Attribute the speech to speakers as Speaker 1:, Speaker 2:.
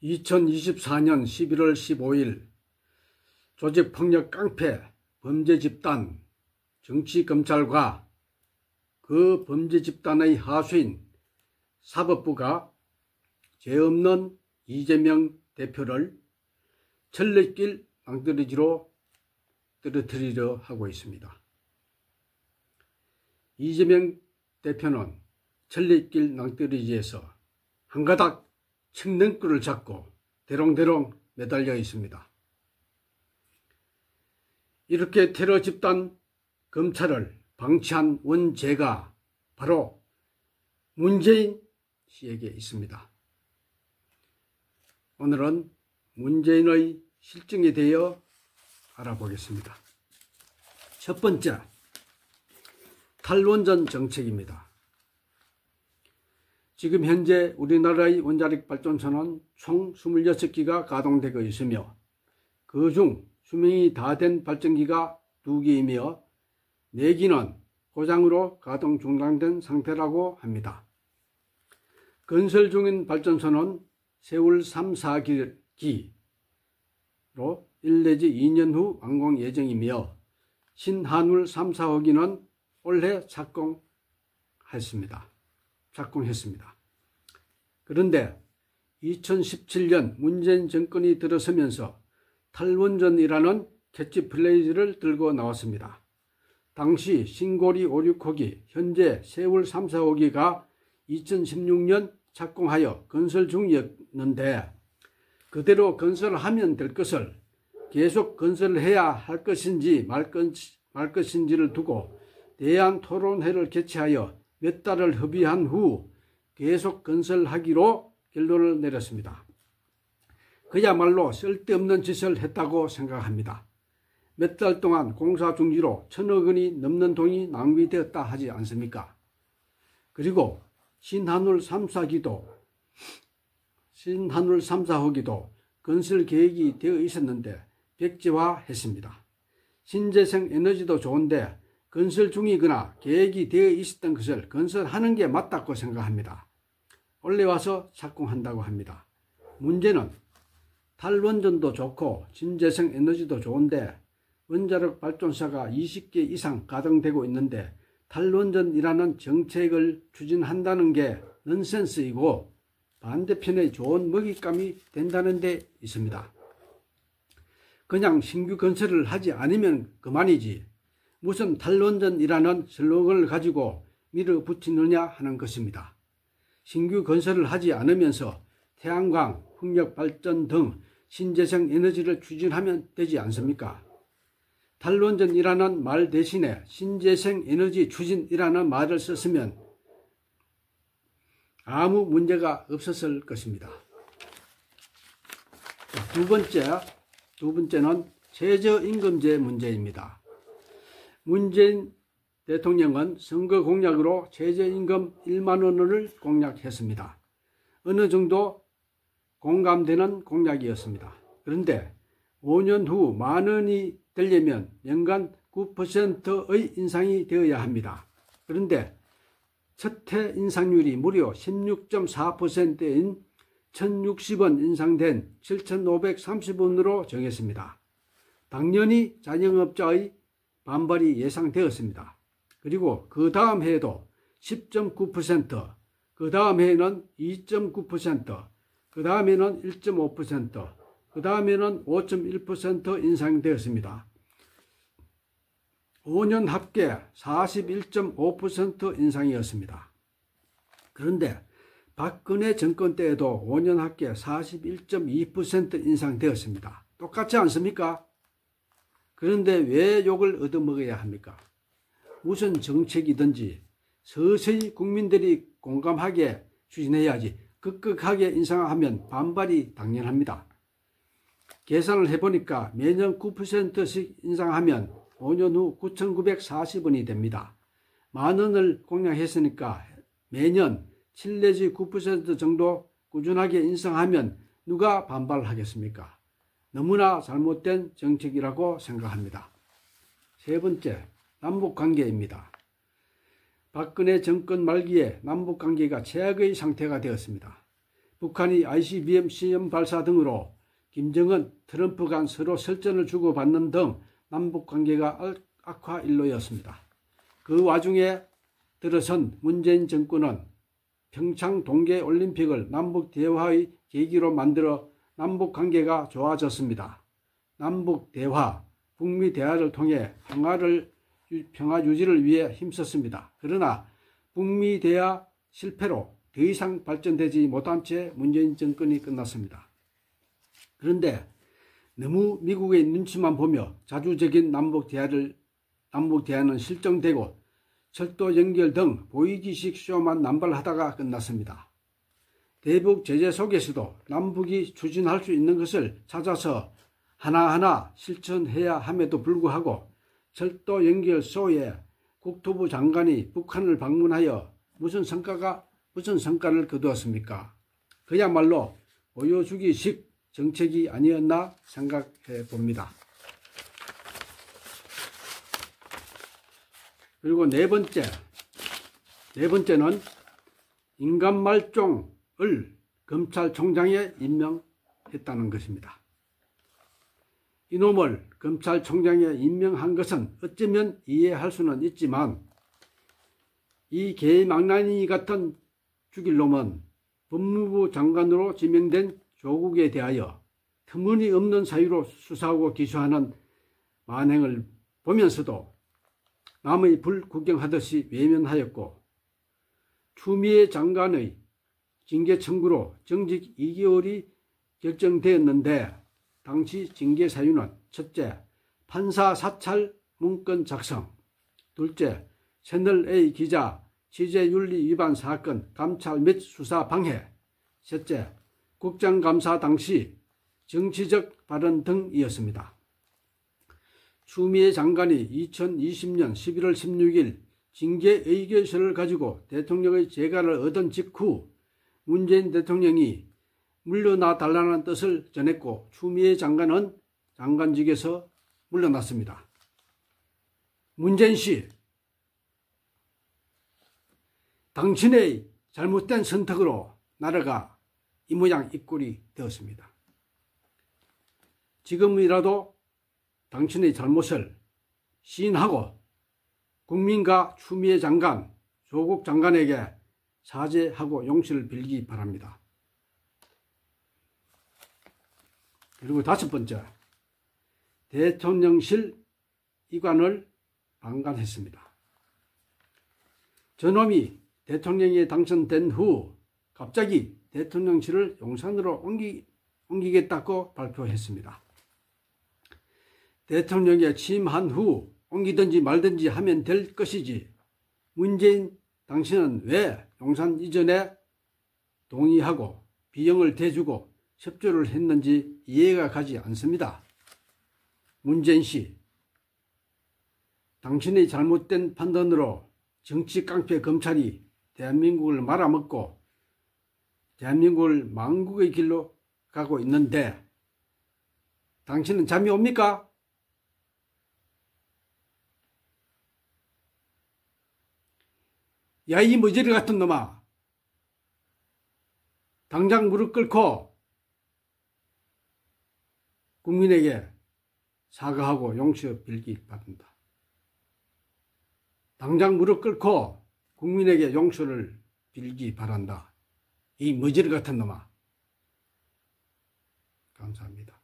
Speaker 1: 2024년 11월 15일 조직폭력 깡패 범죄 집단 정치검찰과 그 범죄 집단의 하수인 사법부가 죄 없는 이재명 대표를 천리길 낭떠러지로 떨어뜨리려 하고 있습니다. 이재명 대표는 천리길 낭떠러지에서 한 가닥 측면골을 잡고 대롱대롱 매달려 있습니다. 이렇게 테러 집단 검찰을 방치한 원죄가 바로 문재인 씨에게 있습니다. 오늘은 문재인의 실정에 대해 알아보겠습니다. 첫 번째, 탈원전 정책입니다. 지금 현재 우리나라의 원자력 발전소는 총 26기가 가동되고 있으며 그중 수명이 다 된 발전기가 2기이며 4기는 고장으로 가동 중단된 상태라고 합니다. 건설 중인 발전소는 세월 3, 4기로 1 내지 2년 후 완공 예정이며 신한울 3, 4호기는 올해 착공했습니다. 그런데 2017년 문재인 정권이 들어서면서 탈원전이라는 캐치프레이즈를 들고 나왔습니다. 당시 신고리 5, 6호기, 현재 세월 3, 4호기가 2016년 착공하여 건설 중이었는데 그대로 건설하면 될 것을 계속 건설해야 할 것인지 말 것인지를 두고 대안 토론회를 개최하여 몇 달을 협의한 후 계속 건설하기로 결론을 내렸습니다. 그야말로 쓸데없는 짓을 했다고 생각합니다. 몇 달 동안 공사 중지로 1,000억 원이 넘는 돈이 낭비되었다 하지 않습니까? 그리고 신한울 3, 4호기도 건설 계획이 되어 있었는데 백지화했습니다. 신재생 에너지도 좋은데 건설 중이거나 계획이 되어 있었던 것을 건설하는 게 맞다고 생각합니다. 원래 와서 착공한다고 합니다. 문제는 탈원전도 좋고 신재생 에너지도 좋은데 원자력 발전소가 20개 이상 가동되고 있는데 탈원전이라는 정책을 추진한다는 게 넌센스이고 반대편에 좋은 먹잇감이 된다는 데 있습니다. 그냥 신규 건설을 하지 않으면 그만이지 무슨 탈원전이라는 슬로건을 가지고 밀어붙이느냐 하는 것입니다. 신규 건설을 하지 않으면서 태양광, 풍력발전 등 신재생 에너지를 추진하면 되지 않습니까? 탈원전이라는 말 대신에 신재생 에너지 추진이라는 말을 썼으면 아무 문제가 없었을 것입니다. 두 번째는 최저임금제 문제입니다. 문재인 대통령은 선거 공약으로 최저임금 1만 원을 공약했습니다. 어느 정도 공감되는 공약이었습니다. 그런데 5년 후 만 원이 되려면 연간 9%의 인상이 되어야 합니다. 그런데 첫해 인상률이 무려 16.4%인 1,060원 인상된 7,530원으로 정했습니다. 당연히 자영업자의 반발이 예상되었습니다. 그리고 그 다음 해에도 10.9%, 그 다음 해에는 2.9%, 그 다음에는 1.5%, 그 다음에는 5.1% 인상되었습니다. 5년 합계 41.5% 인상이었습니다. 그런데 박근혜 정권 때에도 5년 합계 41.2% 인상되었습니다. 똑같지 않습니까? 그런데 왜 욕을 얻어먹어야 합니까? 무슨 정책이든지 서서히 국민들이 공감하게 추진해야지 급격하게 인상하면 반발이 당연합니다. 계산을 해보니까 매년 9%씩 인상하면 5년 후 9,940원이 됩니다. 만 원을 공약했으니까 매년 7 내지 9% 정도 꾸준하게 인상하면 누가 반발하겠습니까? 너무나 잘못된 정책이라고 생각합니다. 세 번째, 남북관계입니다. 박근혜 정권 말기에 남북관계가 최악의 상태가 되었습니다. 북한이 ICBM 시험 발사 등으로 김정은, 트럼프 간 서로 설전을 주고받는 등 남북관계가 악화일로였습니다. 그 와중에 들어선 문재인 정권은 평창 동계올림픽을 남북대화의 계기로 만들어 남북관계가 좋아졌습니다. 남북대화, 북미대화를 통해 평화 유지를 위해 힘썼습니다. 그러나 북미대화 실패로 더 이상 발전되지 못한 채 문재인 정권이 끝났습니다. 그런데 너무 미국의 눈치만 보며 자주적인 남북대화는 실종되고 철도 연결 등 보이기식 쇼만 남발하다가 끝났습니다. 대북 제재 속에서도 남북이 추진할 수 있는 것을 찾아서 하나하나 실천해야 함에도 불구하고 철도 연결 쇼에 국토부 장관이 북한을 방문하여 무슨 성과를 거두었습니까? 그야말로 보여주기식 정책이 아니었나 생각해 봅니다. 그리고 네 번째는 인간말종을 검찰총장에 임명했다는 것입니다. 이놈을 검찰총장에 임명한 것은 어쩌면 이해할 수는 있지만 이 개망나니 같은 죽일 놈은 법무부 장관으로 지명된 조국에 대하여 터무니없는 사유로 수사하고 기소하는 만행을 보면서도 남의 불 구경하듯이 외면하였고 추미애 장관의 징계 청구로 정직 2개월이 결정되었는데 당시 징계 사유는 첫째, 판사 사찰 문건 작성, 둘째, 채널A 기자 취재윤리 위반 사건 감찰 및 수사 방해, 셋째, 국정감사 당시 정치적 발언 등이었습니다. 추미애 장관이 2020년 11월 16일 징계 의결서를 가지고 대통령의 재가를 얻은 직후 문재인 대통령이 물러나 달라는 뜻을 전했고 추미애 장관은 장관직에서 물러났습니다. 문재인 씨, 당신의 잘못된 선택으로 나라가 이 모양 이 꼴이 되었습니다. 지금이라도 당신의 잘못을 시인하고 국민과 추미애 장관, 조국 장관에게 사죄하고 용서를 빌기 바랍니다. 그리고 다섯 번째, 대통령실 이관을 방관했습니다. 저놈이 대통령에 당선된 후 갑자기 대통령실을 용산으로 옮기겠다고 발표했습니다. 대통령에 취임한 후 옮기든지 말든지 하면 될 것이지 문재인 당신은 왜 용산 이전에 동의하고 비용을 대주고 협조를 했는지 이해가 가지 않습니다. 문재인 씨, 당신의 잘못된 판단으로 정치 깡패 검찰이 대한민국을 말아먹고 대한민국을 망국의 길로 가고 있는데 당신은 잠이 옵니까? 야, 이 머저리 같은 놈아, 당장 무릎 꿇고 국민에게 사과하고 용서 빌기 바랍니다. 당장 무릎 꿇고 국민에게 용서를 빌기 바란다. 이 머저리 같은 놈아. 감사합니다.